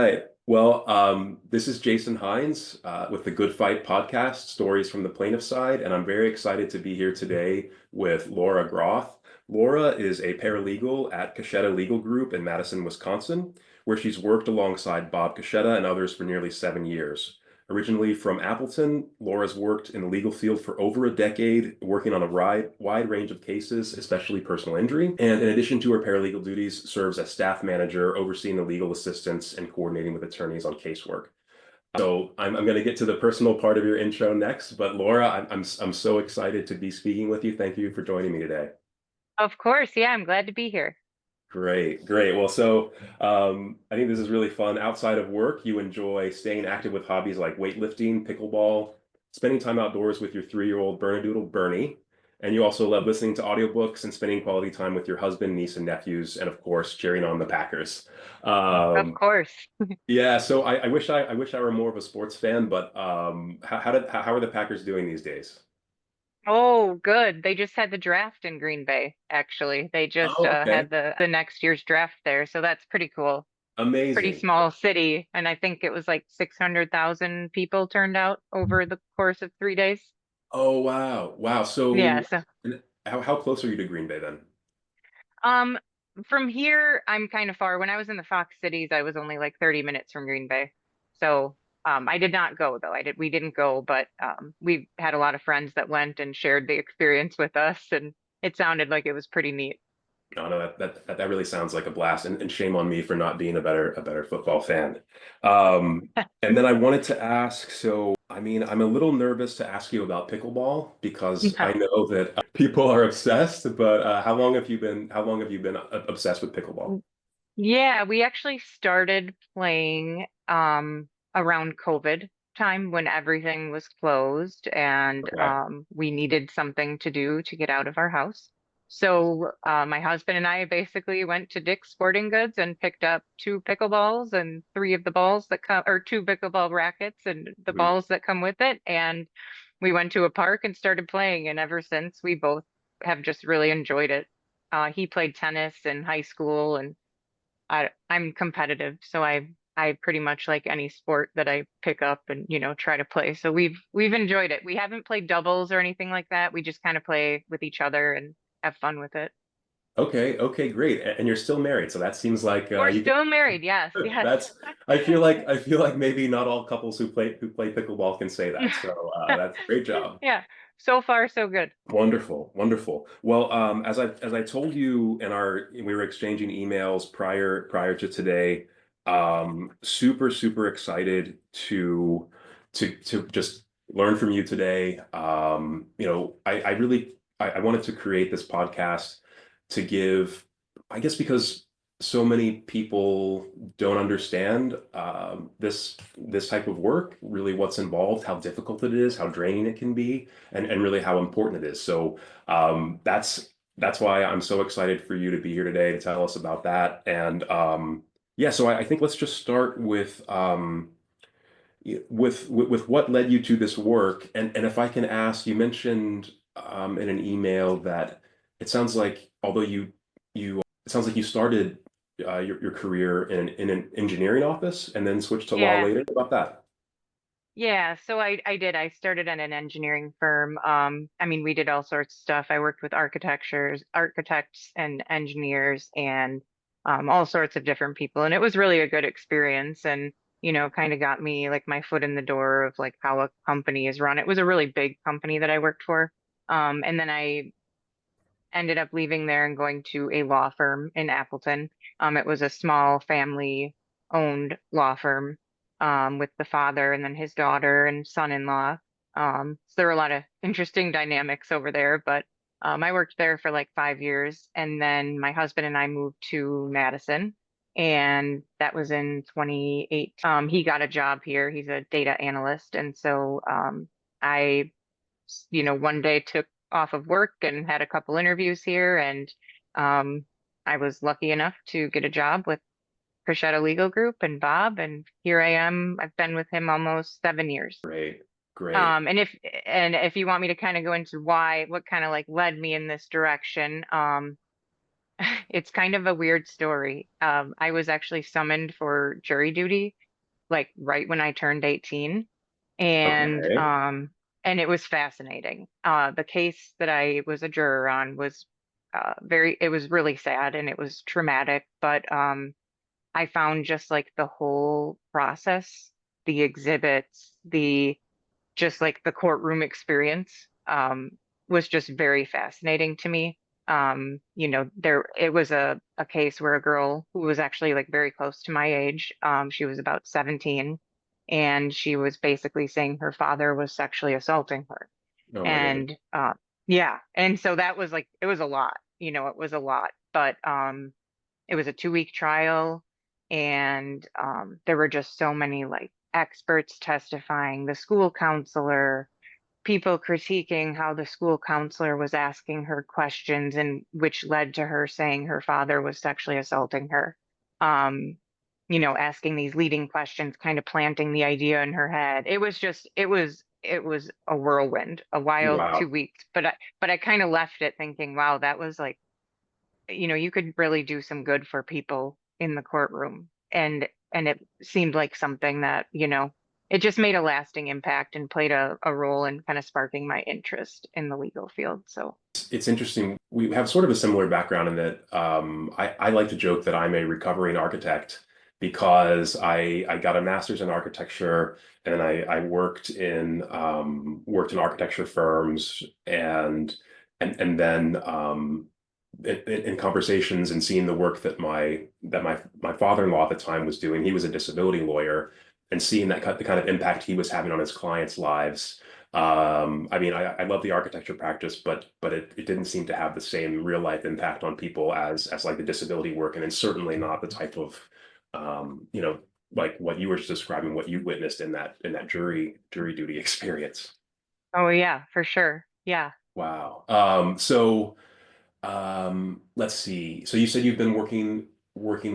right. Well, this is Jason Heinze with the Good Fight podcast, Stories from the Plaintiff Side, and I'm very excited to be here today with Laura Groth. Laura is a paralegal at Kasieta Legal Group in Madison, Wisconsin, where she's worked alongside Bob Kasieta and others for nearly 7 years. Originally from Appleton, Laura's worked in the legal field for over a decade, working on a wide range of cases, especially personal injury. And in addition to her paralegal duties, serves as staff manager, overseeing the legal assistance and coordinating with attorneys on casework. So I'm going to get to the personal part of your intro next, but Laura, I'm so excited to be speaking with you. Thank you for joining me today. Of course. Yeah, I'm glad to be here. Great, great. Well, I think this is really fun. Outside of work, you enjoy staying active with hobbies like weightlifting, pickleball, spending time outdoors with your 3-year-old Bernedoodle Bernie, and you also love listening to audiobooks and spending quality time with your husband, niece, and nephews, and of course, cheering on the Packers. Of Um, course. yeah, so I wish I were more of a sports fan, but how are the Packers doing these days? Oh, good. They just had the draft in Green Bay, actually. They just Oh, okay. had the next year's draft there, so that's pretty cool. Pretty Amazing. small city, and I think it was like 600,000 people turned out over the course of 3 days. Oh, wow. Wow. Yeah, So so how close are you to Green Bay then? um from here I'm kind of far. When I was in the Fox Cities, I was only like 30 minutes from Green Bay. So I did not go though. We didn't go, but we had a lot of friends that went and shared the experience with us, and it sounded like it was pretty neat. No, no, that really sounds like a blast, and shame on me for not being a better football fan. Um, and then I wanted to ask, so I mean, I'm a little nervous to ask you about pickleball because I Yeah. know that people are obsessed, but how long have you been obsessed with pickleball? Yeah, we actually started playing around COVID time when everything was closed and Okay. we needed something to do to get out of our house. So my husband and I basically went to Dick's Sporting Goods and picked up two pickleballs and three of the balls that come, or two pickleball rackets and the Mhm. balls that come with it. And we went to a park and started playing. And ever since, we both have just really enjoyed it. He played tennis in high school, and I'm competitive, so I pretty much like any sport that I pick up and try to play. So we've enjoyed it. We haven't played doubles or anything like that. We just kind of play with each other and have fun with it. Okay, okay, great. And you're still married, so that seems like We're you can. still married. Yes, yes. That's. I feel like maybe not all couples who play pickleball can say that. So that's a great job. Yeah. So far, so good. Wonderful, wonderful. Well, as I told you in our we were exchanging emails prior to today, super excited to just learn from you today. I wanted to create this podcast to give, I guess, because so many people don't understand this type of work, really what's involved, how difficult it is, how draining it can be, and really how important it is. So that's why I'm so excited for you to be here today to tell us about that. And yeah, so I think let's just start with what led you to this work. And if I can ask, you mentioned in an email that it sounds like although it sounds like you started your career in an engineering office and then switched to law Yeah. later. About that. Yeah, so I did. I started at an engineering firm. I mean, we did all sorts of stuff. I worked with architects and engineers and all sorts of different people. And it was really a good experience and, kind of got me like my foot in the door of like how a company is run. It was a really big company that I worked for. And then I ended up leaving there and going to a law firm in Appleton. It was a small family owned law firm with the father and then his daughter and son-in-law. So there were a lot of interesting dynamics over there, but I worked there for like 5 years. And then my husband and I moved to Madison. And that was in 28. He got a job here. He's a data analyst. And so I one day took off of work and had a couple interviews here, and um, I was lucky enough to get a job with Kasieta Legal Group and Bob, and here I am. I've been with him almost 7 years. Great, great. And if you want me to kind of go into what kind of like led me in this direction, it's kind of a weird story. I was actually summoned for jury duty like right when I turned 18, and Okay. it was fascinating. The case that I was a juror on was it was really sad and it was traumatic, but I found just like the whole process, the exhibits, the just like the courtroom experience was just very fascinating to me. There it was a case where a girl who was actually like very close to my age, she was about 17, and she was basically saying her father was sexually assaulting her. Oh my goodness. And yeah, and so that was like it was a lot, it was a lot, but it was a 2-week trial, and there were just so many like experts testifying, the school counselor, people critiquing how the school counselor was asking her questions, and which led to her saying her father was sexually assaulting her. Um, asking these leading questions, kind of planting the idea in her head. It was a whirlwind, a wild Wow. 2 weeks. But I kind of left it thinking, wow, that was like, you could really do some good for people in the courtroom. And it seemed like something that, it just made a lasting impact and played a role in kind of sparking my interest in the legal field. So, It's interesting. We have sort of a similar background in that I like to joke that I'm a recovering architect because I got a master's in architecture and I worked in architecture firms and then in conversations and seeing the work that my father-in-law at the time was doing. He was a disability lawyer, and seeing the kind of impact he was having on his clients' lives. I mean, I love the architecture practice, but it didn't seem to have the same real life impact on people as like the disability work, and it's certainly not the type of like what you were just describing, what you witnessed in that jury duty experience. oh yeah, for sure. Yeah. Wow. Let's see. So you said you've been working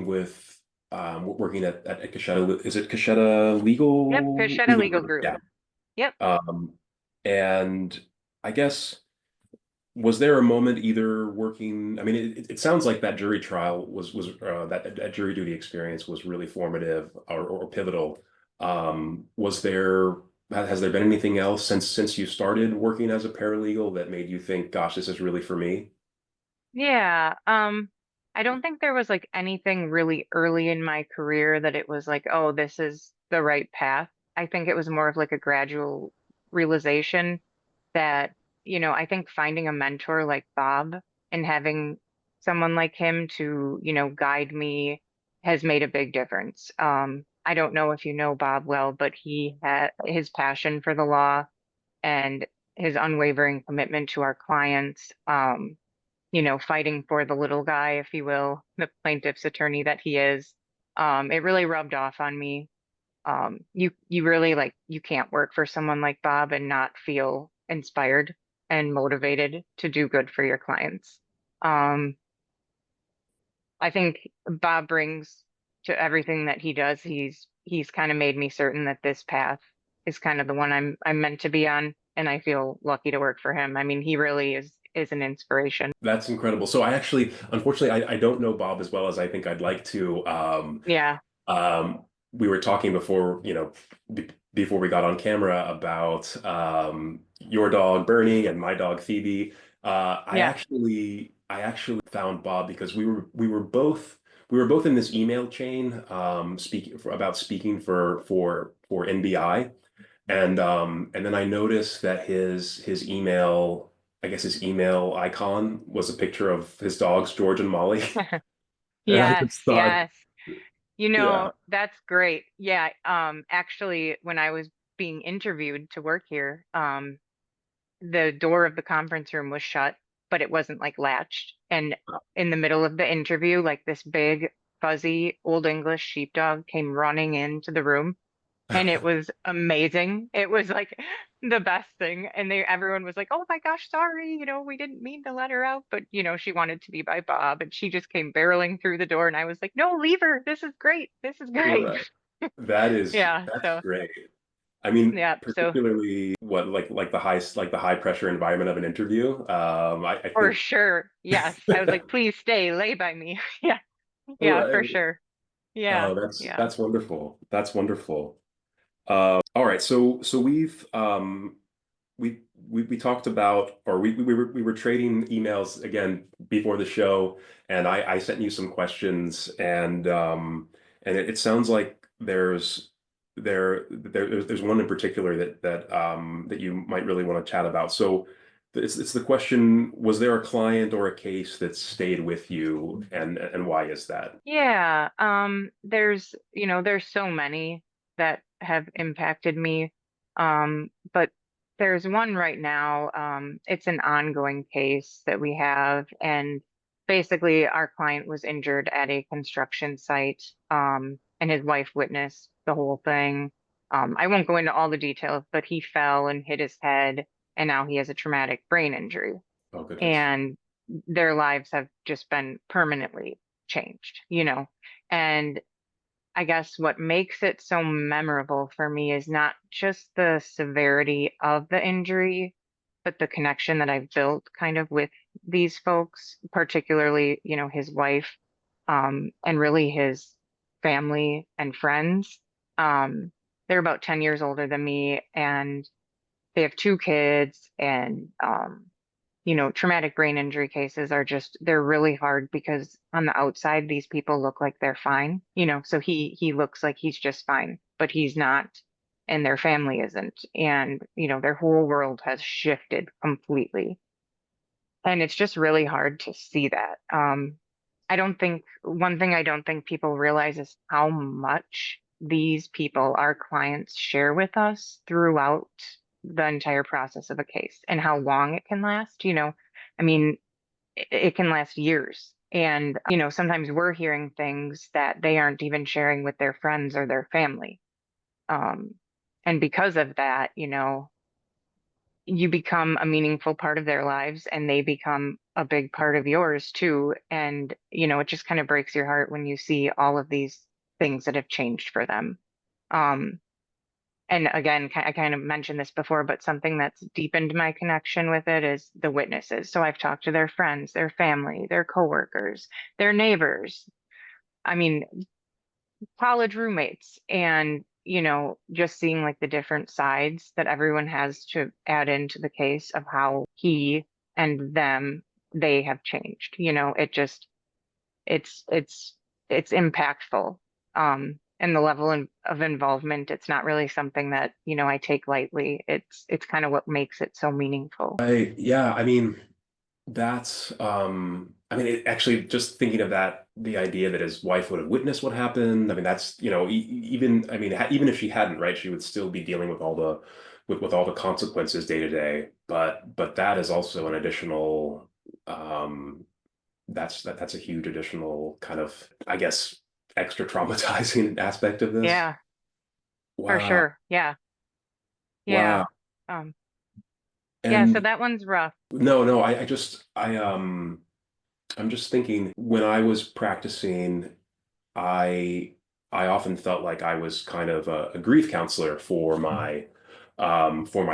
with working at Kasieta. Is it Kasieta Yep. Kasieta Legal Legal Group? Group. Yeah. Yep. Um, and I guess was there a moment either working? I mean, it sounds like that jury trial was that jury duty experience was really formative or pivotal. Was there has there been anything else since you started working as a paralegal that made you think, gosh, this is really for me? Yeah. I don't think there was like anything really early in my career that it was like, oh, this is the right path. I think it was more of like a gradual realization that, I think finding a mentor like Bob and having someone like him to, guide me has made a big difference. I don't know if you know Bob well, but he had his passion for the law and his unwavering commitment to our clients. Fighting for the little guy, if you will, the plaintiff's attorney that he is. It really rubbed off on me. You really like you can't work for someone like Bob and not feel inspired and motivated to do good for your clients. Um, I think Bob brings to everything that he does. He's kind of made me certain that this path is kind of the one I'm meant to be on, and I feel lucky to work for him. I mean, he really is an inspiration. That's incredible. So I actually, unfortunately, I don't know Bob as well as I think I'd like to. Yeah, We were talking before, before we got on camera about your dog Bernie and my dog Phoebe. yeah. I actually found Bob because we were both in this email chain speaking for NBI. And then I noticed that his email, I guess his email icon was a picture of his dogs, George and Molly. And I Yes, just thought, yes. yeah. That's great. Yeah, actually, when I was being interviewed to work here, the door of the conference room was shut, but it wasn't like latched. And in the middle of the interview, like this big, fuzzy Old English sheepdog came running into the room, and it was amazing. It was like the best thing. And everyone was like, "Oh my gosh, sorry, we didn't mean to let her out, but she wanted to be by Bob, and she just came barreling through the door." And I was like, "No, leave her. This is great. This is great." Right. Yeah. That's So great. I mean, Yeah. So particularly what like the high pressure environment of an interview. I for think sure. Yes. I was like, please stay, lay by me. Yeah. Yeah, right. for sure. Yeah. Oh, Yeah. that's wonderful. That's wonderful. All right, so we talked about, or we were trading emails again before the show, and I sent you some questions, and it sounds like there's one in particular that you might really want to chat about. So it's the question: was there a client or a case that stayed with you, and why is that? Yeah. There's so many that have impacted me. But there's one right now. It's an ongoing case that we have, and basically our client was injured at a construction site, and his wife witnessed the whole thing. I won't go into all the details, but he fell and hit his head, and now he has a traumatic brain injury, Oh goodness. and their lives have just been permanently changed. And I guess what makes it so memorable for me is not just the severity of the injury, but the connection that I've built kind of with these folks, particularly, his wife, and really his family and friends. Um, they're about 10 years older than me, and they have two kids, and traumatic brain injury cases they're really hard because on the outside, these people look like they're fine, so he looks like he's just fine, but he's not, and their family isn't. And, their whole world has shifted completely. And it's just really hard to see that. I don't think one thing I don't think people realize is how much these people, our clients, share with us throughout the entire process of a case and how long it can last. I mean, it can last years. And, sometimes we're hearing things that they aren't even sharing with their friends or their family. Um, and because of that, you become a meaningful part of their lives and they become a big part of yours too. And, it just kind of breaks your heart when you see all of these things that have changed for them. Um, and again, I kind of mentioned this before, but something that's deepened my connection with it is the witnesses. So I've talked to their friends, their family, their coworkers, their neighbors. I mean, college roommates, and just seeing like the different sides that everyone has to add into the case of how he and them, they have changed. It's impactful. And the level of involvement, it's not really something that I take lightly. It's kind of what makes it so meaningful. Yeah, I mean, that's I mean actually just thinking of that, the idea that his wife would have witnessed what happened. I mean that's, even I mean even if she hadn't, right, she would still be dealing with all the with all the consequences day to day. But that is also an additional that's a huge additional kind of, I guess, extra traumatizing aspect of this. Yeah, for Wow. sure. Yeah. Wow. Yeah. Um, yeah, so And that one's rough. no, I just I'm just thinking when I was practicing, I I often felt like I was kind of a grief counselor for my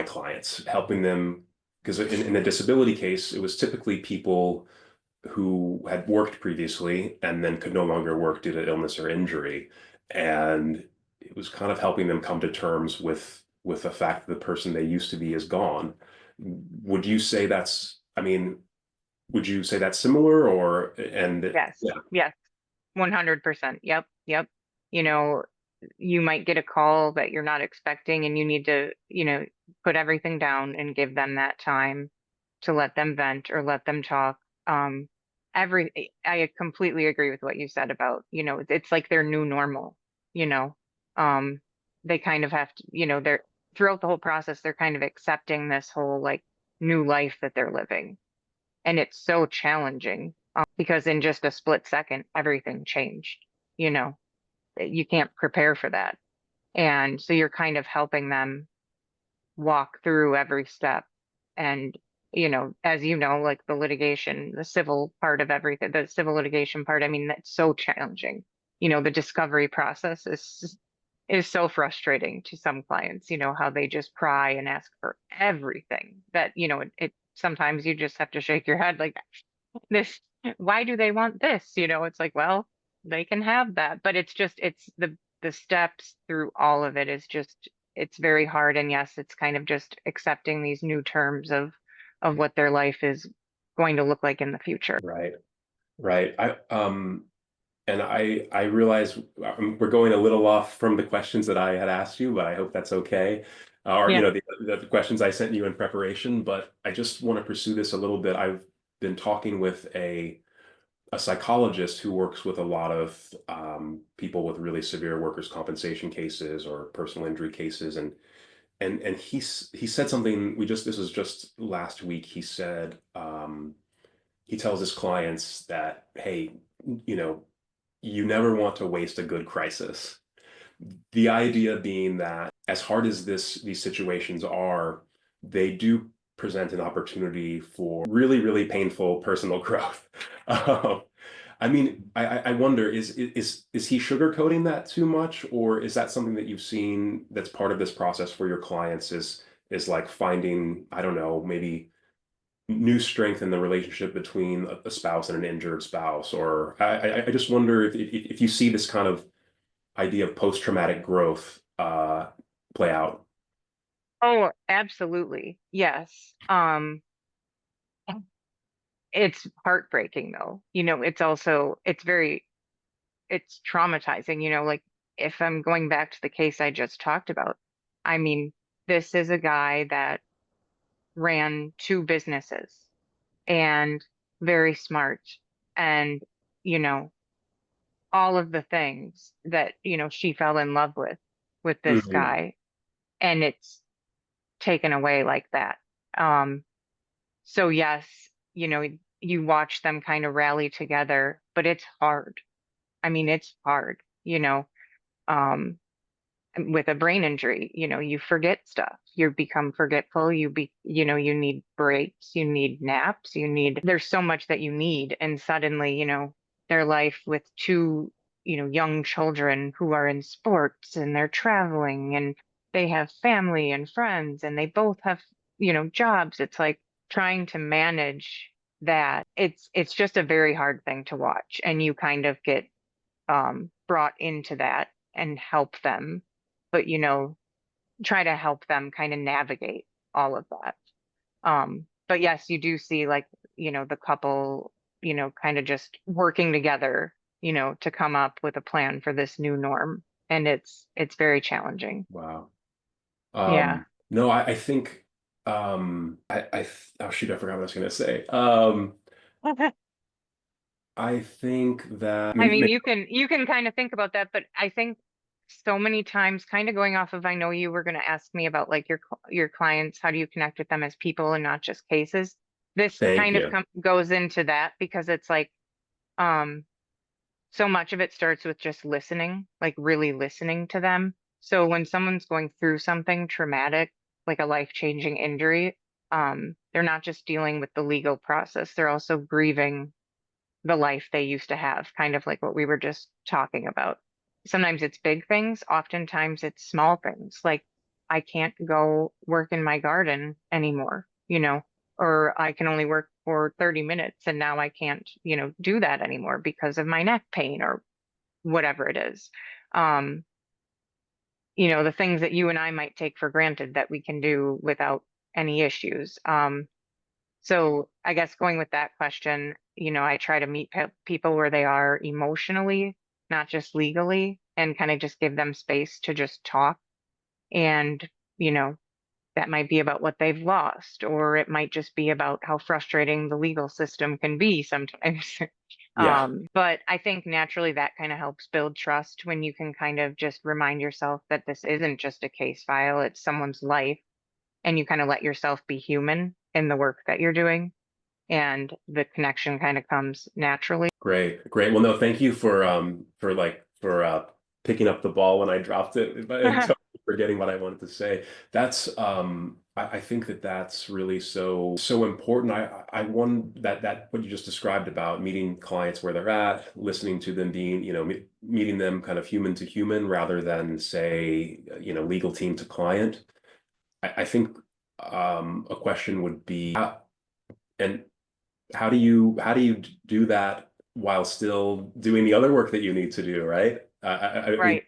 clients, helping them because in a disability case, it was typically people who had worked previously and then could no longer work due to illness or injury, and it was kind of helping them come to terms with the fact that the person they used to be is gone. Would you say that's, I mean, would you say that's similar or and Yes. yeah. Yes. 100%. Yep. Yep. You know, you might get a call that you're not expecting, and you need to, put everything down and give them that time to let them vent or let them talk. Um, I completely agree with what you said about, it's like their new normal, you know. Um, they kind of have to, they're throughout the whole process, they're kind of accepting this whole like new life that they're living. And it's so challenging, because in just a split second, everything changed. You know, you can't prepare for that. And so you're kind of helping them walk through every step. And, as you know, like the litigation, the civil part of everything, the civil litigation part, I mean, that's so challenging. The discovery process is so frustrating to some clients, how they just pry and ask for everything that, it sometimes you just have to shake your head like this, why do they want this? It's like, well, they can have that, but it's the steps through all of it is just it's very hard. And yes, it's kind of just accepting these new terms of what their life is going to look like in the future. Right. Right. And I realize we're going a little off from the questions that I had asked you, but I hope that's okay. Or, Yeah. the questions I sent you in preparation, but I just want to pursue this a little bit. I've been talking with a psychologist who works with a lot of people with really severe workers' compensation cases or personal injury cases, and he said something. This was just last week. He said he tells his clients that, hey, you know, you never want to waste a good crisis. The idea being that as hard as these situations are, they do present an opportunity for really, really painful personal growth. Um, I mean, I wonder, is he sugarcoating that too much, or is that something that you've seen that's part of this process for your clients is like finding, I don't know, maybe new strength in the relationship between a spouse and an injured spouse? Or I just wonder if you see this kind of idea of post-traumatic growth play out. Oh, absolutely. Yes. It's heartbreaking though. It's traumatizing, like if I'm going back to the case I just talked about, I mean, this is a guy that ran two businesses and very smart and, you know, all of the things that, she fell in love with this Mhm. guy, and it's taken away like that. Um, so yes, you watch them kind of rally together, but it's hard. I mean, it's hard, um, with a brain injury, you forget stuff. You become forgetful. You need breaks, you need naps, there's so much that you need. And suddenly, their life with two, young children who are in sports and they're traveling and they have family and friends and they both have, jobs. It's like trying to manage that. It's just a very hard thing to watch. And you kind of get brought into that and help them, but try to help them kind of navigate all of that. But yes, you do see like, the couple, kind of just working together, to come up with a plan for this new norm. And it's very challenging. Wow. Yeah. No, I think oh shoot, I forgot what I was gonna say. I think that I mean, you can kind of think about that, but I think so many times, kind of going off of, I know you were going to ask me about like your clients, how do you connect with them as people and not just cases? This thank kind of you. goes into that because it's like, um, so much of it starts with just listening, like really listening to them. So when someone's going through something traumatic, like a life-changing injury, they're not just dealing with the legal process, they're also grieving the life they used to have, kind of like what we were just talking about. Sometimes it's big things, oftentimes it's small things, like I can't go work in my garden anymore, or I can only work for 30 minutes and now I can't, do that anymore because of my neck pain or whatever it is. Um, the things that you and I might take for granted that we can do without any issues. So I guess going with that question, I try to meet people where they are emotionally, not just legally, and kind of just give them space to just talk. And, you know, that might be about what they've lost, or it might just be about how frustrating the legal system can be sometimes. Yeah, But I think naturally that kind of helps build trust when you can kind of just remind yourself that this isn't just a case file, it's someone's life, and you kind of let yourself be human in the work that you're doing and the connection kind of comes naturally. great, great. Well, no, thank you for picking up the ball when I dropped it, but and totally forgetting what I wanted to say. That's I think that that's really so important. I one that what you just described about meeting clients where they're at, listening to them, being, meeting them kind of human to human rather than say, legal team to client. I think a question would be, and how do you do that while still doing the other work that you need to do, right? I mean, Right.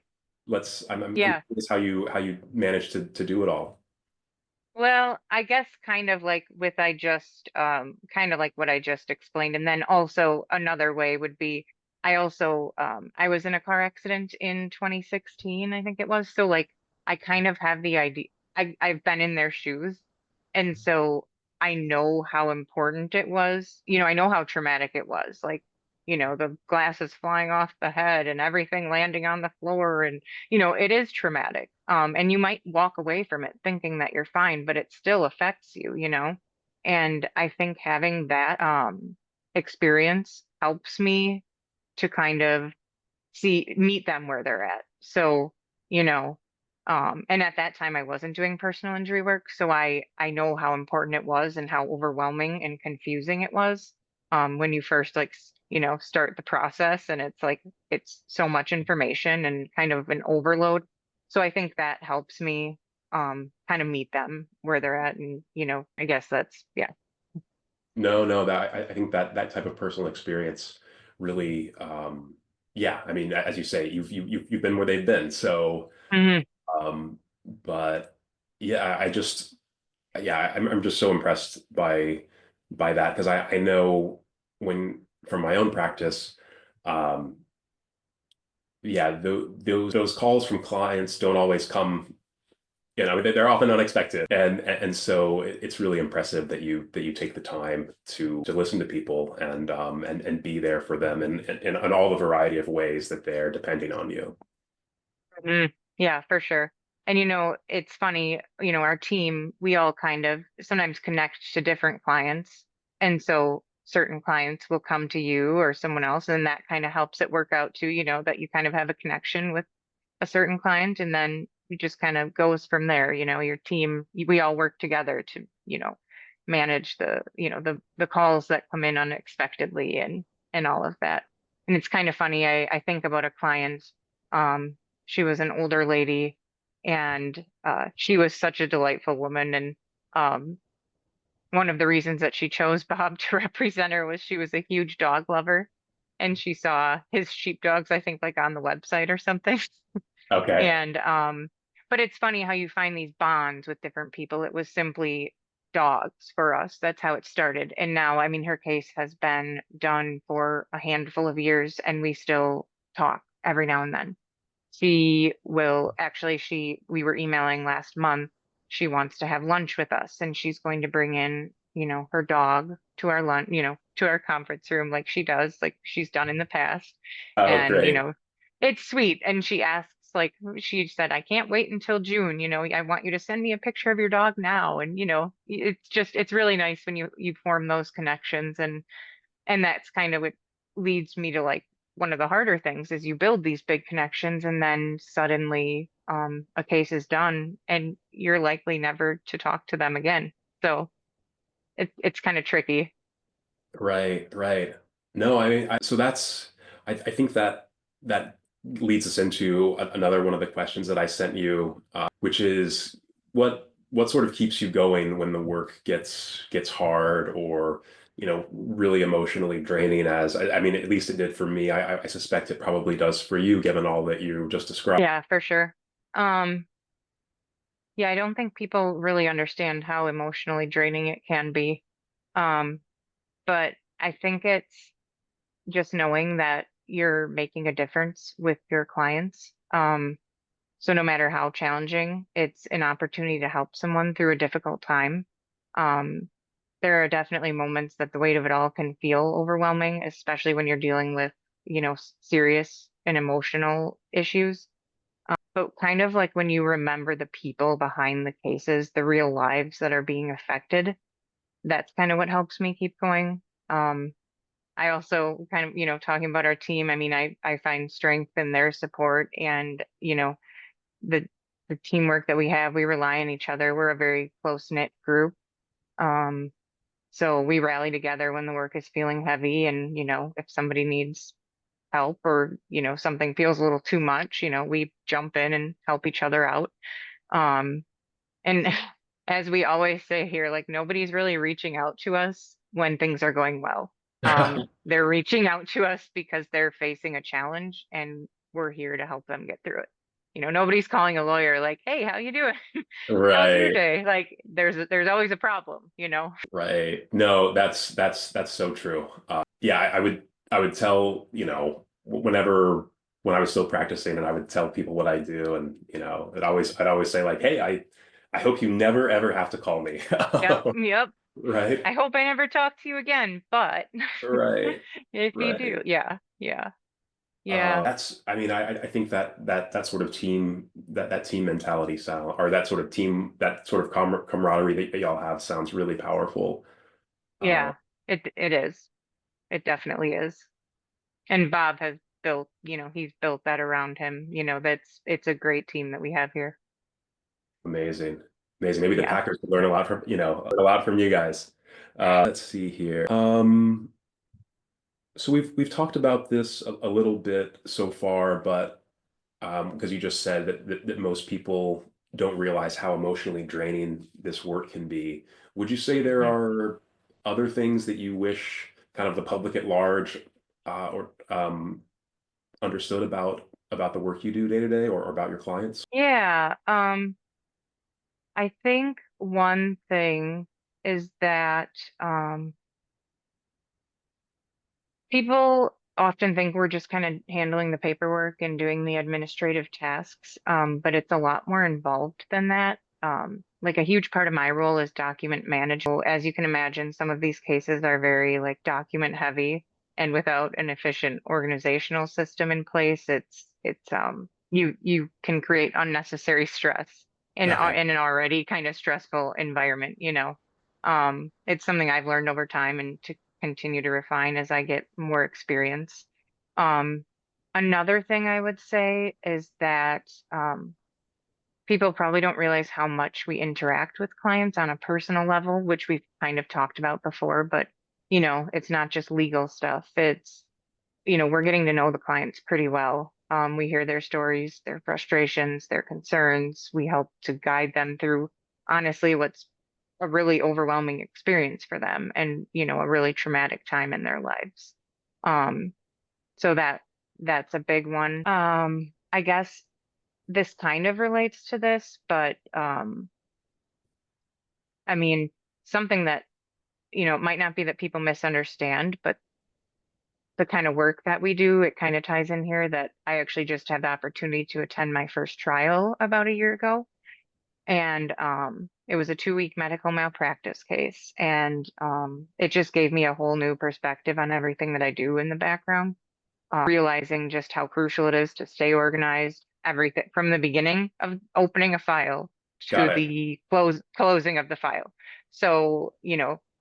I'm Yeah. curious how you manage to do it all. Well, I guess kind of like with I just kind of like what I just explained. And then also another way would be I also I was in a car accident in 2016, I think it was. So like I kind of have the idea I've been in their shoes. And so I know how important it was. I know how traumatic it was. Like, the glasses flying off the head and everything landing on the floor, and it is traumatic. And you might walk away from it thinking that you're fine, but it still affects you. And I think having that experience helps me to kind of meet them where they're at. So, you know, and at that time I wasn't doing personal injury work, so I know how important it was and how overwhelming and confusing it was when you first like start the process, and it's like it's so much information and kind of an overload. So I think that helps me kind of meet them where they're at, and I guess that's yeah. No, no, that I think that type of personal experience really, yeah. I mean, as you say, you've been where they've been. So, Hmm. um, but yeah, yeah, I'm just so impressed by that because I know when from my own practice, um, yeah, those calls from clients don't always come. They're often unexpected, and so it's really impressive that you take the time to listen to people and be there for them in all the variety of ways that they're depending on you. Hmm. Yeah, for sure. And it's funny, our team, we all kind of sometimes connect to different clients. And so certain clients will come to you or someone else, and that kind of helps it work out too, that you kind of have a connection with a certain client, and then it just kind of goes from there. Your team, we all work together to, manage the calls that come in unexpectedly and all of that. And it's kind of funny. I think about a client. She was an older lady, and she was such a delightful woman. And um, one of the reasons that she chose Bob to represent her was she was a huge dog lover, and she saw his sheepdogs, I think, like on the website or something. Okay. And but it's funny how you find these bonds with different people. It was simply dogs for us. That's how it started. And now, I mean, her case has been done for a handful of years, and we still talk every now and then. She will actually, we were emailing last month. She wants to have lunch with us, and she's going to bring in, her dog to our lunch, to our conference room like she does, like she's done in the past. Oh, And, great. it's sweet. And she asks, like, she said, I can't wait until June. I want you to send me a picture of your dog now. And, it's really nice when you form those connections. And that's kind of what leads me to like one of the harder things is you build these big connections, and then suddenly a case is done and you're likely never to talk to them again. So it's kind of tricky. Right, right. No, I mean, so I think that leads us into another one of the questions that I sent you, which is what sort of keeps you going when the work gets hard or, really emotionally draining as, I mean, at least it did for me. I suspect it probably does for you, given all that you just described. Yeah, for sure. Um, yeah, I don't think people really understand how emotionally draining it can be. Um, but I think it's just knowing that you're making a difference with your clients. So no matter how challenging, it's an opportunity to help someone through a difficult time. Um, there are definitely moments that the weight of it all can feel overwhelming, especially when you're dealing with, serious and emotional issues. But kind of like when you remember the people behind the cases, the real lives that are being affected, that's kind of what helps me keep going. Um, I also kind of, talking about our team, I mean, I find strength in their support and, the the teamwork that we have. We rely on each other. We're a very close-knit group. Um, so we rally together when the work is feeling heavy, and if somebody needs help, or something feels a little too much, we jump in and help each other out. Um, and as we always say here, like, nobody's really reaching out to us when things are going well. They're reaching out to us because they're facing a challenge, and we're here to help them get through it. Nobody's calling a lawyer like, "Hey, how you doing? How's your Right, day?" Like, there's always a problem. right. No, that's so true. Yeah, I would tell, whenever when I was still practicing, and I would tell people what I do, and I'd always say like, hey, I hope you never ever have to call me. Yep, yep. Right, I hope I never talk to you again, but right, if you do, right. yeah, yeah, yeah, I mean, I think that sort of team, that team mentality sound, or that sort of team, that sort of camaraderie that y'all have sounds really powerful. Uh, yeah. It is. It definitely is. And Bob has he's built that around him. It's a great team that we have here. Amazing, amazing. Maybe the Yeah. Packers could learn a lot from, learn a lot from you guys. Let's see here. So we've talked about this a little bit so far, but because you just said that most people don't realize how emotionally draining this work can be. Would you say there Mhm. are other things that you wish kind of the public at large or understood about the work you do day to day, or about your clients? Yeah. I think one thing is that um people often think we're just kind of handling the paperwork and doing the administrative tasks, but it's a lot more involved than that. Like, a huge part of my role is document management. As you can imagine, some of these cases are very like document heavy, and without an efficient organizational system in place, you can create unnecessary stress Okay, in an already kind of stressful environment. It's something I've learned over time, and to continue to refine as I get more experience. Um, Another thing I would say is that people probably don't realize how much we interact with clients on a personal level, which we've kind of talked about before, but it's not just legal stuff. We're getting to know the clients pretty well. We hear their stories, their frustrations, their concerns. We help to guide them through, honestly, what's a really overwhelming experience for them, and, a really traumatic time in their lives. Um, so that's a big one. I guess this kind of relates to this, but I mean, something that, it might not be that people misunderstand, but the kind of work that we do, it kind of ties in here, that I actually just had the opportunity to attend my first trial about a year ago. And it was a 2-week medical malpractice case. And it just gave me a whole new perspective on everything that I do in the background, realizing just how crucial it is to stay organized, everything from the beginning of opening a file to got it. the closing of the file. So,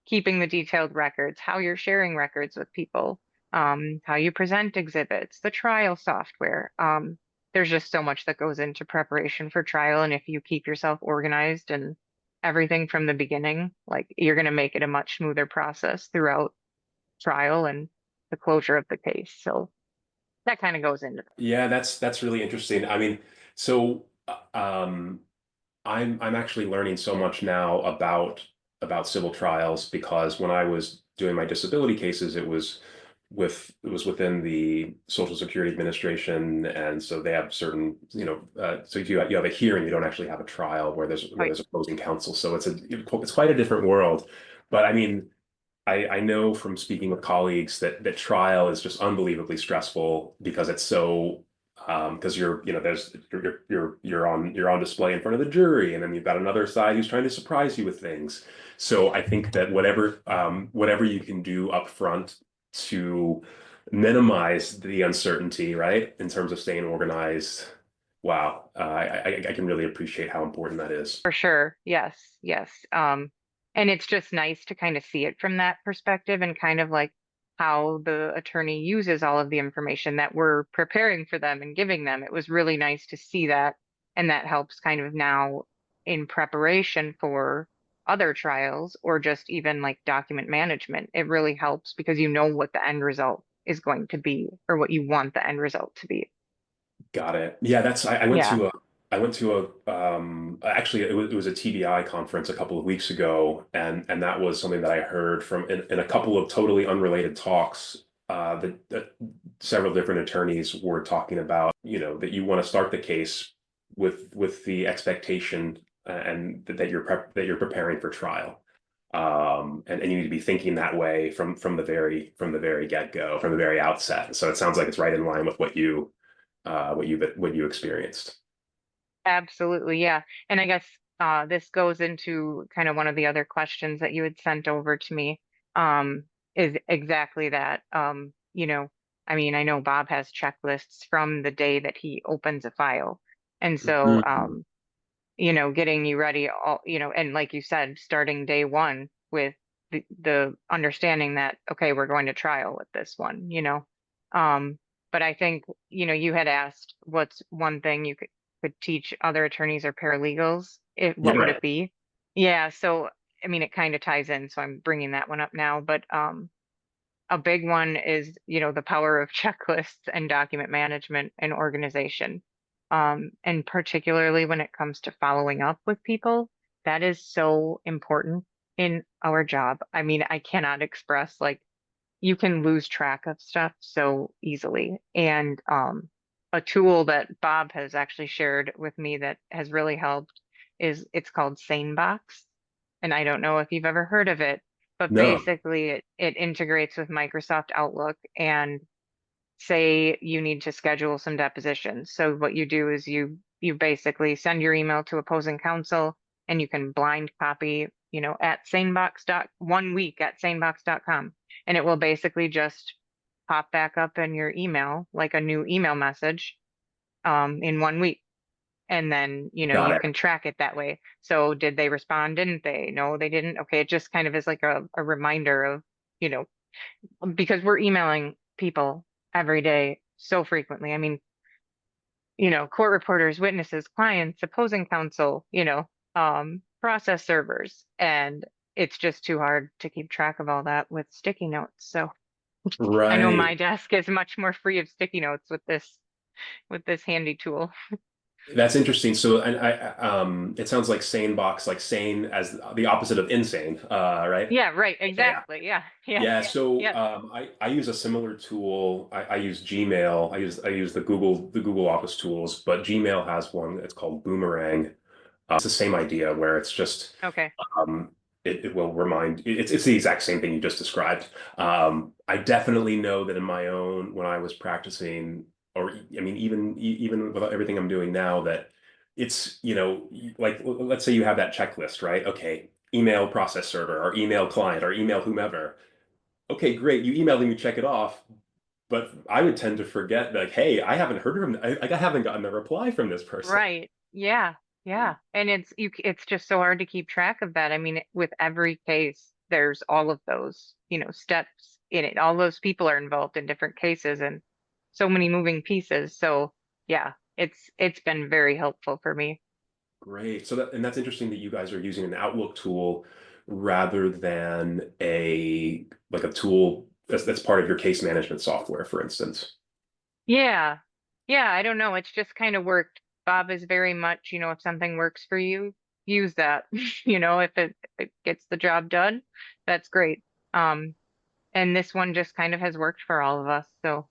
keeping the detailed records, how you're sharing records with people, how you present exhibits, the trial software. There's just so much that goes into preparation for trial. And if you keep yourself organized and everything from the beginning, like, you're going to make it a much smoother process throughout trial and the closure of the case. So that kind of goes into Yeah, that's really interesting. I mean, so I'm actually learning so much now about civil trials, because when I was doing my disability cases, it was within the Social Security Administration, and so they have certain, so if you have a hearing, you don't actually have a trial where Right. there's opposing counsel. So it's quite a different world. But I mean, I know from speaking with colleagues that trial is just unbelievably stressful, because it's so because there's you're on display in front of the jury, and then you've got another side who's trying to surprise you with things. So I think that whatever you can do up front to minimize the uncertainty, right, in terms of staying organized. Wow, I can really appreciate how important that is. For sure. Yes, yes. And it's just nice to kind of see it from that perspective, and kind of like how the attorney uses all of the information that we're preparing for them and giving them. It was really nice to see that, And that helps kind of now in preparation for other trials or just even like document management. It really helps because you know what the end result is going to be or what you want the end result to be. Got it. Yeah, I went Yeah. to actually it was a TBI conference a couple of weeks ago, and that was something that I heard from in a couple of totally unrelated talks. That several different attorneys were talking about, that you want to start the case with the expectation and that you're preparing for trial. And you need to be thinking that way from the very get-go, from the very outset. So it sounds like it's right in line with what you experienced. Absolutely, yeah. And I guess this goes into kind of one of the other questions that you had sent over to me, um, is exactly that. I mean, I know Bob has checklists from the day that he opens a file. And so, Mhm. getting you ready and like you said, starting day one with the understanding that, okay, we're going to trial with this one. Um, but I think, you had asked what's one thing you could teach other attorneys or paralegals, Yeah, what would right. it be? Yeah, so I mean, it kind of ties in, so I'm bringing that one up now, but a big one is, the power of checklists and document management and organization. And particularly when it comes to following up with people, that is so important in our job. I mean, I cannot express like you can lose track of stuff so easily. And a tool that Bob has actually shared with me that has really helped is it's called SaneBox. And I don't know if you've ever heard of it, but No. basically it integrates with Microsoft Outlook and say you need to schedule some depositions. So what you do is you basically send your email to opposing counsel and you can blind copy, at sanebox dot 1 week at sanebox.com. And it will basically just pop back up in your email like a new email message in 1 week. And then, Got you it. can track it that way. So did they respond? Didn't they? No, they didn't. Okay. It just kind of is like a reminder of, you know, because we're emailing people every day so frequently. I mean, court reporters, witnesses, clients, opposing counsel, process servers. And it's just too hard to keep track of all that with sticky notes. So I know Right. my desk is much more free of sticky notes with this handy tool. That's interesting. So, and it sounds like sane box, like sane as the opposite of insane, right? Yeah, right. Yeah. Exactly. Yeah. Yeah. Yeah. So, Yep. I use a similar tool. I use Gmail. I use the Google Office tools, but Gmail has one that's called Boomerang. It's the same idea where it's just Okay. Um, it will remind it's the exact same thing you just described. I definitely know that in my own when I was practicing, or I mean, even with everything I'm doing now, that it's like let's say you have that checklist, right? Okay, email process server, or email client, or email whomever. Okay, great, you emailed and you check it off, but I would tend to forget like, hey, I haven't heard from, I haven't gotten a reply from this person. Right. Yeah. Yeah. And it's just so hard to keep track of that. I mean, with every case, there's all of those, steps in it. All those people are involved in different cases and so many moving pieces. So yeah, it's been very helpful for me. Great. That's interesting that you guys are using an Outlook tool rather than a tool that's part of your case management software, for instance. Yeah. Yeah, I don't know. It's just kind of worked. Bob is very much, if something works for you, use that. If it gets the job done, that's great. Um, and this one just kind of has worked for all of us. So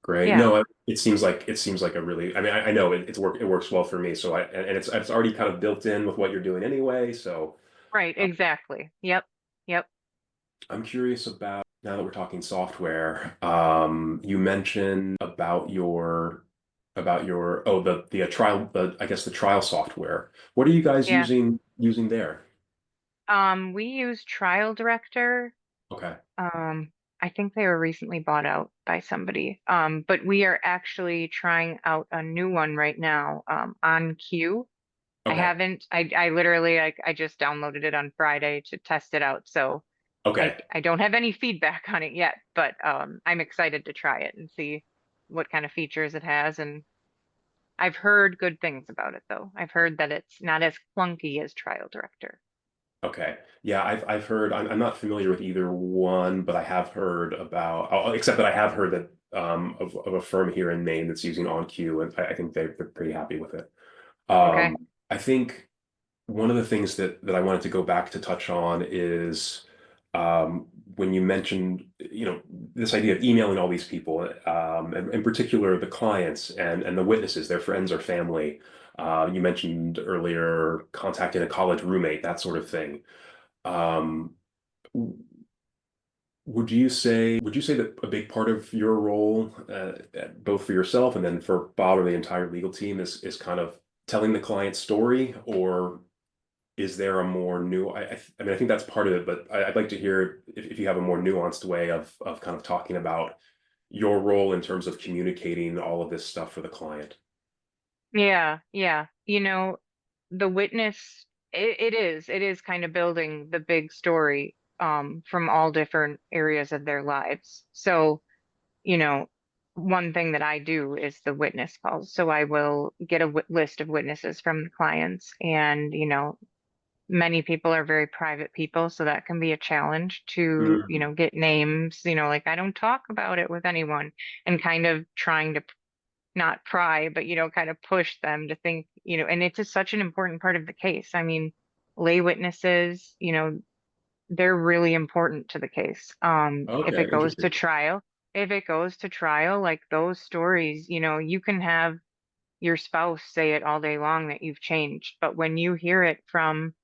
Great. yeah, No, it seems like a really, I mean, I know it works well for me. So and it's already kind of built in with what you're doing anyway. So right, uh, exactly. Yep, yep, I'm curious about now that we're talking software. You mentioned about your the trial, I guess the trial software. What are you guys yeah. using there? We use Trial Director. Okay. Um, I think they were recently bought out by somebody. But we are actually trying out a new one right now, on Q. I Okay. haven't, I literally, I just downloaded it on Friday to test it out. So I, Okay. I don't have any feedback on it yet, but I'm excited to try it and see what kind of features it has. And I've heard good things about it though. I've heard that it's not as clunky as trial director. Okay. Yeah, I've heard. I'm not familiar with either one, but I have heard about. Except that I have heard that of a firm here in Maine that's using OnQ, and I think they're pretty happy with it. Okay. I think one of the things that I wanted to go back to touch on is when you mentioned, this idea of emailing all these people, and in particular the clients and the witnesses, their friends or family. You mentioned earlier contacting a college roommate, that sort of thing. Um, would you say that a big part of your role, both for yourself and then for Bob or the entire legal team, is kind of telling the client's story, or is there a more new? I mean, I think that's part of it, but I'd like to hear if you have a more nuanced way of kind of talking about your role in terms of communicating all of this stuff for the client. Yeah, yeah. The witness, it is kind of building the big story from all different areas of their lives. So, you know, one thing that I do is the witness calls. So I will get a list of witnesses from the clients, and many people are very private people, so that can be a challenge to, Mm. get names, like I don't talk about it with anyone, and kind of trying to not pry, but kind of push them to think, and it's just such an important part of the case. I mean, lay witnesses, they're really important to the case. If Okay, it goes to interesting. trial, like those stories, you can have your spouse say it all day long that you've changed, but when you hear it from,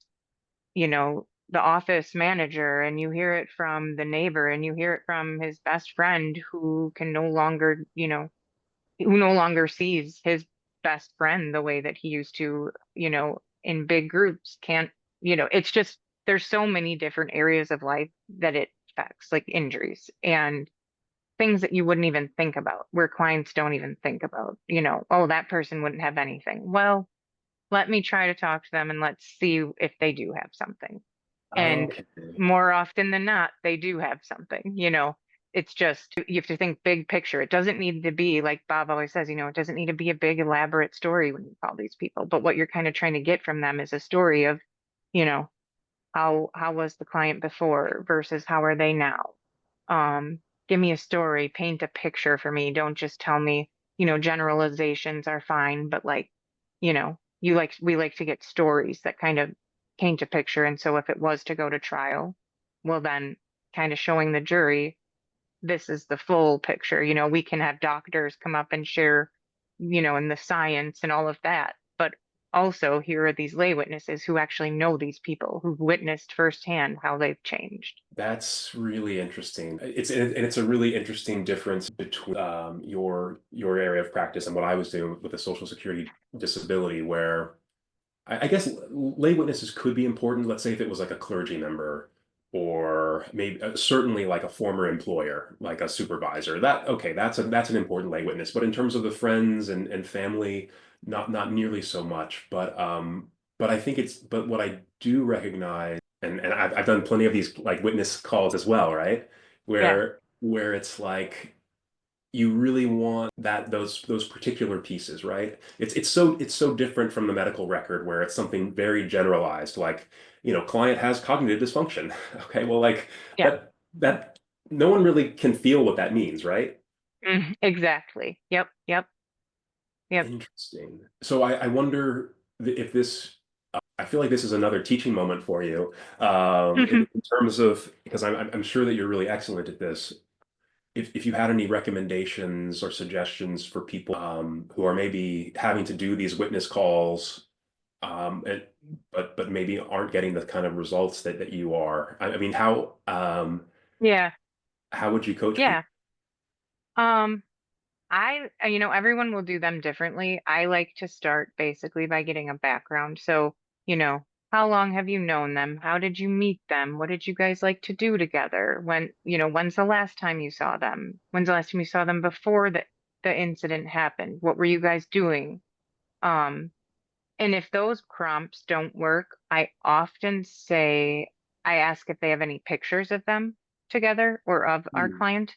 the office manager, and you hear it from the neighbor, and you hear it from his best friend who can no longer, who no longer sees his best friend the way that he used to, in big groups, can't, it's just, there's so many different areas of life that it affects, like injuries and things that you wouldn't even think about, where clients don't even think about, oh, that person wouldn't have anything. Well, let me try to talk to them and let's see if they do have something. And Okay. more often than not, they do have something, It's just you have to think big picture. It doesn't need to be like Bob always says, it doesn't need to be a big elaborate story when you call these people. But what you're kind of trying to get from them is a story of, you know, how was the client before versus how are they now? Um, Give me a story, paint a picture for me. Don't just tell me, generalizations are fine, but like, we like to get stories that kind of paint a picture. And so if it was to go to trial, well, then kind of showing the jury this is the full picture. We can have doctors come up and share, in the science and all of that. But also, here are these lay witnesses who actually know these people, who've witnessed firsthand how they've changed. That's really interesting. And it's a really interesting difference between your area of practice and what I was doing with a social security disability, where I guess lay witnesses could be important. Let's say if it was like a clergy member or maybe certainly like a former employer, like a supervisor. That okay, that's an important lay witness. But in terms of the friends and family, not nearly so much. But I think but what I do recognize, and I've done plenty of these like witness calls as well, right? Yeah, Where it's like you really want those particular pieces, right? It's so different from the medical record where it's something very generalized, like, client has cognitive dysfunction. Okay, well, like yeah, that no one really can feel what that means, right? exactly. Yep, yep, yep. Interesting. So I wonder if this, I feel like this is another teaching moment for you, in terms of, because I'm sure that you're really excellent at this. If you had any recommendations or suggestions for people who are maybe having to do these witness calls, and but maybe aren't getting the kind of results that you are. I mean, Yeah, how would you coach people? yeah. Um, everyone will do them differently. I like to start basically by getting a background. So, how long have you known them? How did you meet them? What did you guys like to do together? When's the last time you saw them? When's the last time you saw them before the incident happened? What were you guys doing? Um, and if those prompts don't work, I often say, I ask if they have any pictures of them together or of our Hmm. client.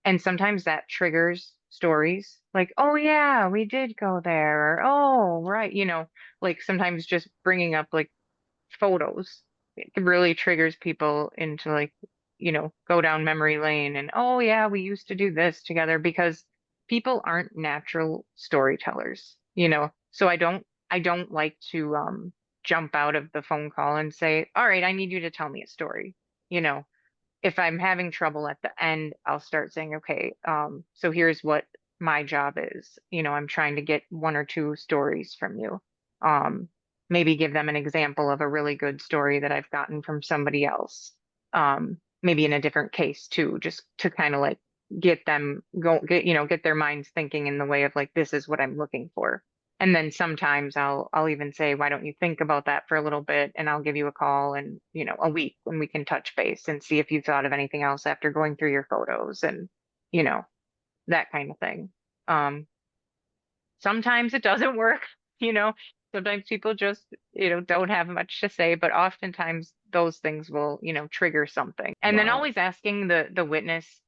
And sometimes that triggers stories, like, oh yeah, we did go there, or oh right, like sometimes just bringing up like photos, it really triggers people into like, go down memory lane and oh yeah, we used to do this together because people aren't natural storytellers, So I don't like to jump out of the phone call and say, all right, I need you to tell me a story. You know, if I'm having trouble at the end, I'll start saying, okay, so here's what my job is. I'm trying to get one or two stories from you. Um, Maybe give them an example of a really good story that I've gotten from somebody else. Maybe in a different case too, just to kind of like get their minds thinking in the way of like, this is what I'm looking for. And then sometimes I'll even say, why don't you think about that for a little bit and I'll give you a call in, a week when we can touch base and see if you've thought of anything else after going through your photos and, you know, that kind of thing. Um, Sometimes it doesn't work, you know. Sometimes people just, don't have much to say, but oftentimes those things will, trigger something. And then Wow. always asking the witness,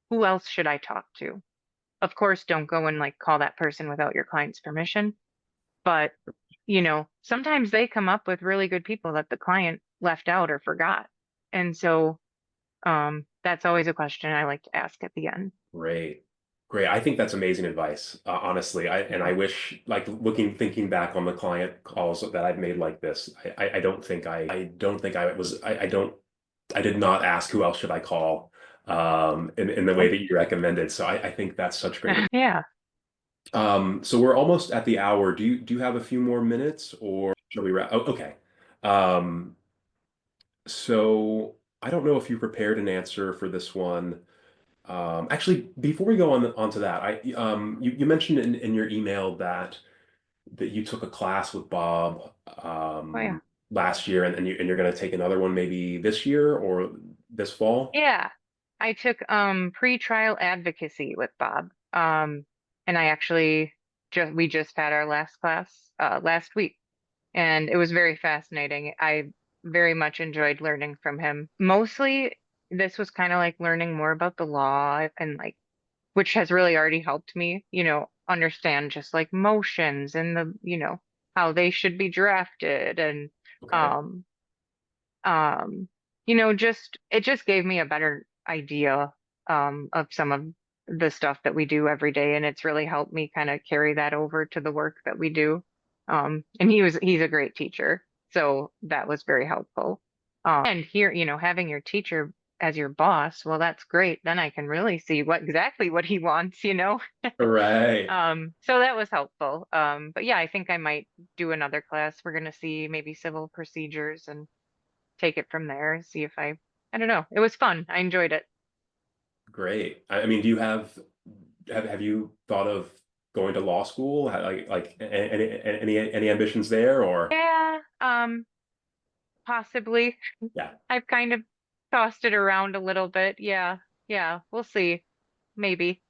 who else should I talk to? Of course, don't go and like call that person without your client's permission. But, sometimes they come up with really good people that the client left out or forgot. And so that's always a question I like to ask at the end. Great. Great. I think that's amazing advice, honestly. I Yeah. wish, like thinking back on the client calls that I've made like this, I did not ask who else should I call, in the way Nope. that you recommended. So I think that's such great. Yeah. So we're almost at the hour. Do you have a few more minutes or shall we wrap? Oh, okay. Um, so I don't know if you prepared an answer for this one. Actually, before we go onto that, you mentioned in your email that you took a class with Bob Oh, yeah. last year, and you're going to take another one maybe this year or this fall. Yeah. I took pre-trial advocacy with Bob. And I actually we just had our last class last week. And it was very fascinating. I very much enjoyed learning from him. Mostly, this was kind of like learning more about the law and like, which has really already helped me, understand just like motions and how they should be drafted and, Okay. um, um, just it just gave me a better idea, of some of the stuff that we do every day, and it's really helped me kind of carry that over to the work that we do. And he's a great teacher, so that was very helpful. And here, having your teacher as your boss, well, that's great. Then I can really see exactly what he wants. Right. So that was helpful. But yeah, I think I might do another class. We're gonna see maybe civil procedures and take it from there and see if I don't know. It was fun. I enjoyed it. Great. I mean, do you have you thought of going to law school? Like any ambitions there or? Yeah, possibly. Yeah. I've kind of tossed it around a little bit. Yeah. Yeah, we'll see. Maybe.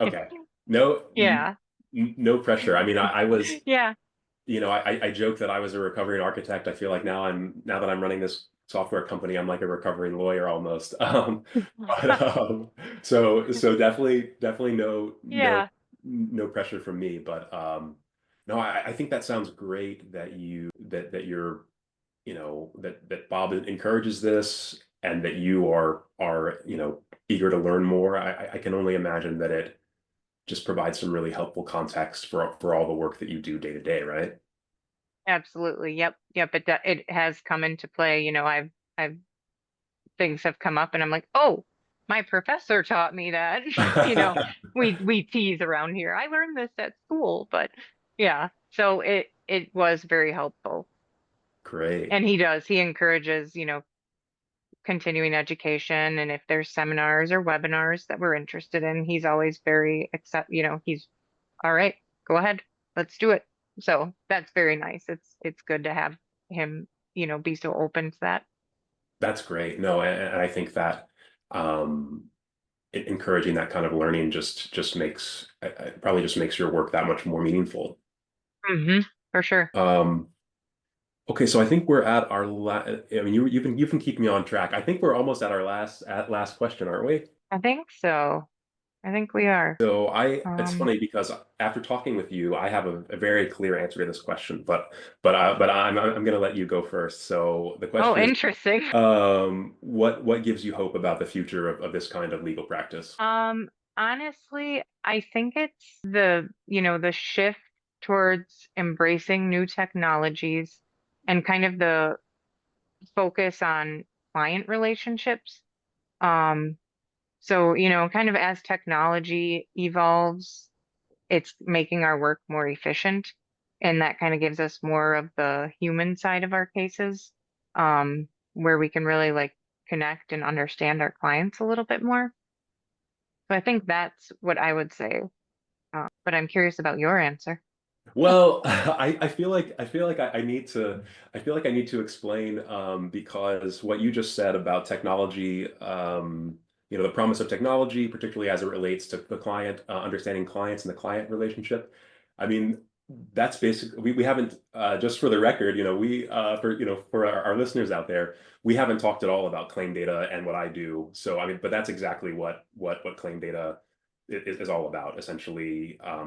Okay. No, Yeah. no pressure. I mean, I was, Yeah. I joke that I was a recovering architect. I feel like now that I'm running this software company, I'm like a recovering lawyer almost. But so definitely Yeah. no pressure from me. But no, I think that sounds great that you're that Bob encourages this and that you are eager to learn more. I can only imagine that it just provides some really helpful context for all the work that you do day to day, right? Absolutely. Yep. Yep. It has come into play. I've things have come up and I'm like, oh, my professor taught me that. You know, we tease around here. I learned this at school, but yeah. So it was very helpful. Great. And he encourages, continuing education. And if there's seminars or webinars that we're interested in, he's always very he's all right, go ahead, let's do it. So that's very nice. It's good to have him, be so open to that. That's great. No, and I think that um, encouraging that kind of learning just makes probably just makes your work that much more meaningful. Hmm. For sure. Um, okay, so I think we're at our I mean, you've been keeping me on track. I think we're almost at our last question, aren't we? I think so. I think we are. So it's Um, funny because after talking with you, I have a very clear answer to this question, but I'm going to let you go first. So the oh, question is, interesting. what gives you hope about the future of this kind of legal practice? Honestly, I think it's the shift towards embracing new technologies and kind of the focus on client relationships. Um, so, kind of as technology evolves, it's making our work more efficient, and that kind of gives us more of the human side of our cases, where we can really like connect and understand our clients a little bit more. So I think that's what I would say. But I'm curious about your answer. Well, I feel like I feel like I need to explain because what you just said about technology, the promise of technology, particularly as it relates to the client, understanding clients and the client relationship. I mean, that's basically we haven't just for the record, we for for our listeners out there, we haven't talked at all about claim data and what I do. So I mean, but that's exactly what claim data is all about, essentially uh,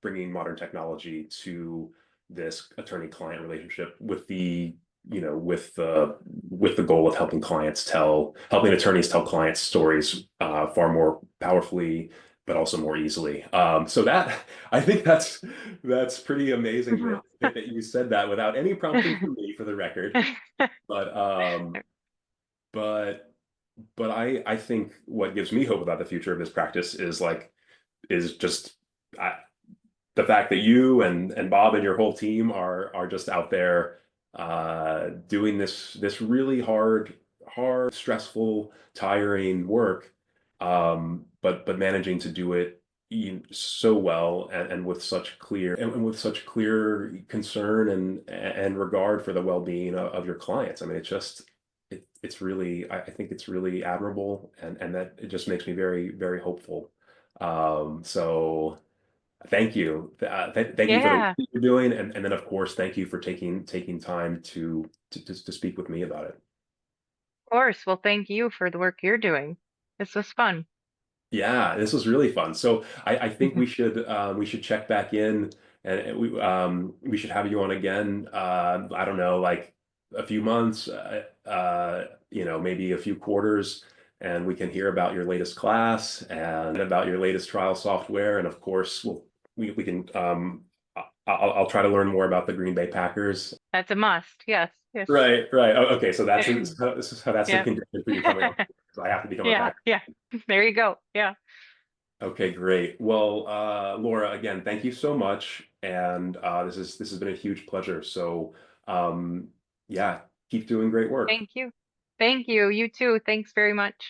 bringing modern technology to this attorney-client relationship with the with the goal of helping attorneys tell clients stories far more powerfully, but also more easily. So that I think that's pretty amazing that you said that without any prompting from me, for the record. But but I think what gives me hope about the future of this practice is just I, the fact that you and Bob and your whole team are just out there doing this really hard, stressful, tiring work, but managing to do it so well and with such clear and with such clear concern and regard for the well-being of your clients. I mean, it's really I think it's really admirable, and that it just makes me very, very hopeful. So thank you. Thank you for the work Yeah, that you're doing, and then of course, thank you for taking time to speak with me about it. of course. Well, thank you for the work you're doing. This was fun. Yeah, this was really fun. So I think we should check back in, and we should have you on again. I don't know, like a few months, maybe a few quarters, and we can hear about your latest class and about your latest trial software. And of course, we can I'll try to learn more about the Green Bay Packers. That's a must. Yes, yes. Right, right. Oh, okay, so this is how that's the Yep. condition for you coming on. So I have to become a Yeah, Packer. yeah. There you go. Yeah. Okay, great. Well, Laura, again, thank you so much, and this has been a huge pleasure. So, um, yeah, keep doing great work. Thank you. Thank you. You too. Thanks very much.